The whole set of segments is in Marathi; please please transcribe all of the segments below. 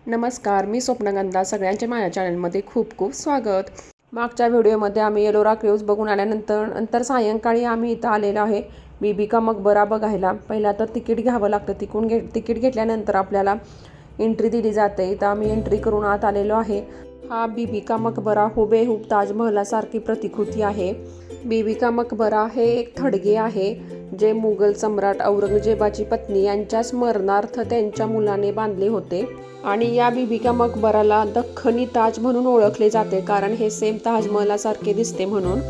नमस्कार, मी स्वप्नगंधा. सगळ्यांच्या माझ्या चॅनलमध्ये खूप खूप स्वागत. मागच्या व्हिडिओमध्ये आम्ही एलोरा केव्ज बघून आल्यानंतर सायंकाळी आम्ही इथं आलेलो आहे बीबी का मकबरा बघायला. पहिला तर तिकीट घ्यावं लागतं. तिकीट घेतल्यानंतर आपल्याला एंट्री दिली जाते. इथं आम्ही एंट्री करून आत आलेलो आहे. हा बीबी का मकबरा हुबेहूब ताजमहलासारखी प्रतिकृती आहे. बीबी का मकबरा हे एक थडगे आहे जे मुघल सम्राट औरंगजेबाची पत्नी यांच्या स्मरणार्थ त्यांच्या मुलाने बांधले होते. आणि या बीबी का मकबराला दख्खनी ताज म्हणून ओळखले जाते, कारण हे सेम ताजमहलासारखे दिसते म्हणून.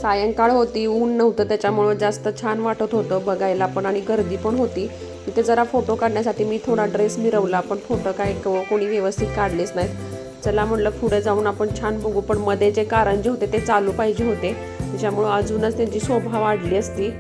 सायंकाळ होती, ऊन नव्हतं, त्याच्यामुळं जास्त छान वाटत होतं बघायला पण, आणि गर्दी पण होती. तिथे जरा फोटो काढण्यासाठी मी थोडा ड्रेस मिरवला, पण फोटो काय कोणी व्यवस्थित काढलेच नाहीत. चला म्हटलं पुढे जाऊन आपण छान बघू, पण मध्ये जे कारंजे होते ते चालू पाहिजे होते, त्याच्यामुळं अजूनच त्यांची शोभा वाढली असती.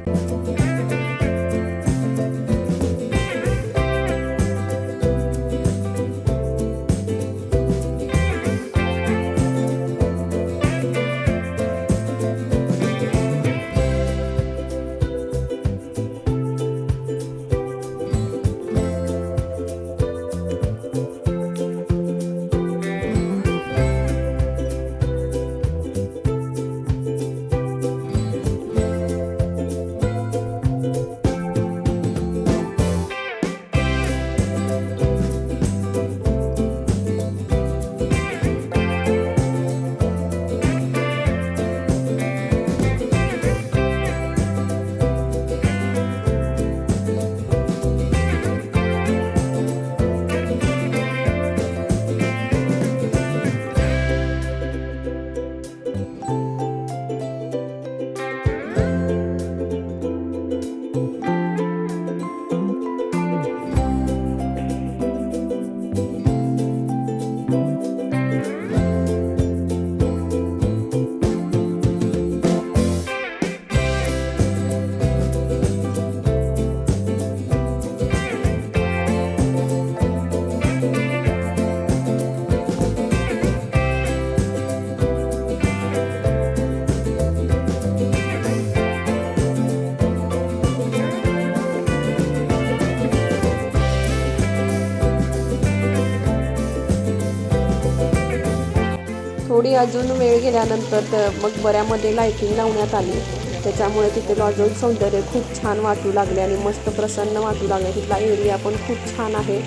थोडी अजून वेळ गेल्यानंतर मकबऱ्यामध्ये लाईटिंग लावण्यात आली, त्याच्यामुळे तिथे लॉजोल सौंदर्य खूप छान वाटू लागले आणि मस्त प्रसन्न वाटू लागले. तिथला एरिया पण खूप छान आहे,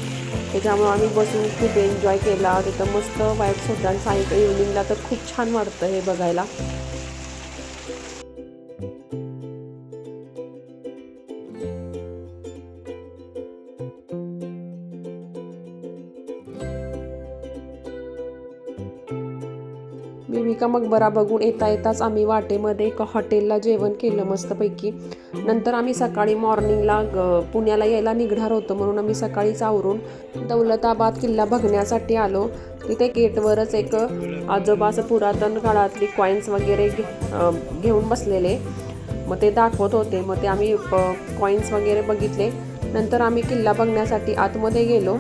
त्याच्यामुळे आम्ही बसून खूप एन्जॉय केला. तिथं मस्त वाईट सुद्धा सायंकाळी इव्हनिंगला तर खूप छान वाटतं हे बघायला. बीबी का मकबरा बघून येताच आम्ही वाटेमध्ये एका हॉटेलला जेवण केलं मस्तपैकी. नंतर आम्ही सकाळी मॉर्निंगला पुण्याला यायला निघणार होतो, म्हणून आम्ही सकाळीच आवरून दौलताबाद किल्ला बघण्यासाठी आलो. तिथे गेटवरच एक आजोबा असं पुरातन काळातली कॉईन्स वगैरे घेऊन बसलेले, मग ते दाखवत होते. मग ते आम्ही कॉईन्स वगैरे बघितले. नंतर आम्ही किल्ला बघण्यासाठी आतमध्ये गेलो.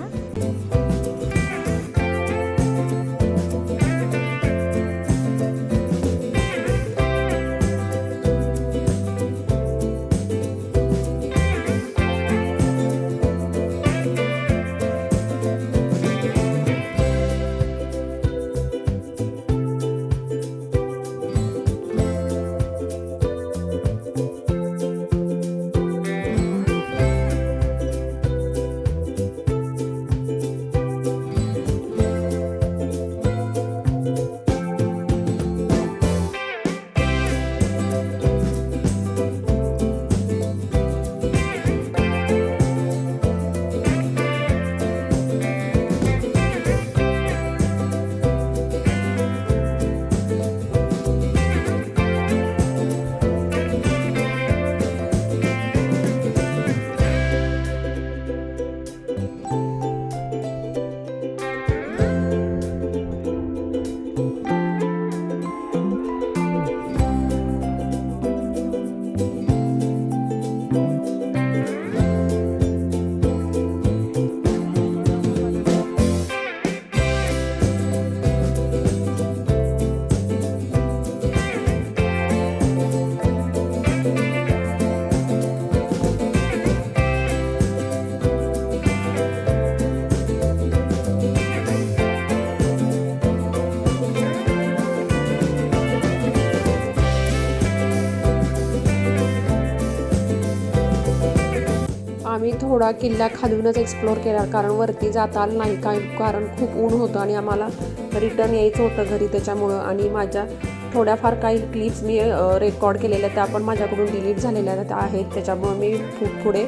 आम्ही थोडा किल्ला खालूनच एक्सप्लोर केला, कारण वरती जाता आलं नाही काय, कारण खूप ऊन होतं आणि आम्हाला रिटर्न यायचं होतं घरी त्याच्यामुळं. आणि माझ्या थोड्याफार काही क्लिप्स मी रेकॉर्ड केलेल्या त्या पण माझ्याकडून डिलीट झालेल्या आहेत, त्याच्यामुळं मी पुढे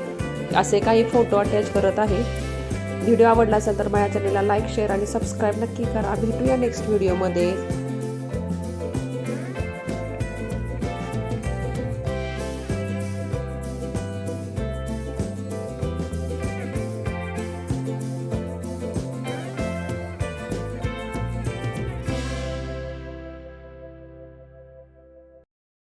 असे काही फोटो अटॅच करत आहे. व्हिडिओ आवडला असेल तर माझ्या चॅनलला लाईक, शेअर आणि सबस्क्राईब नक्की करा. भेटूया नेक्स्ट व्हिडिओमध्ये.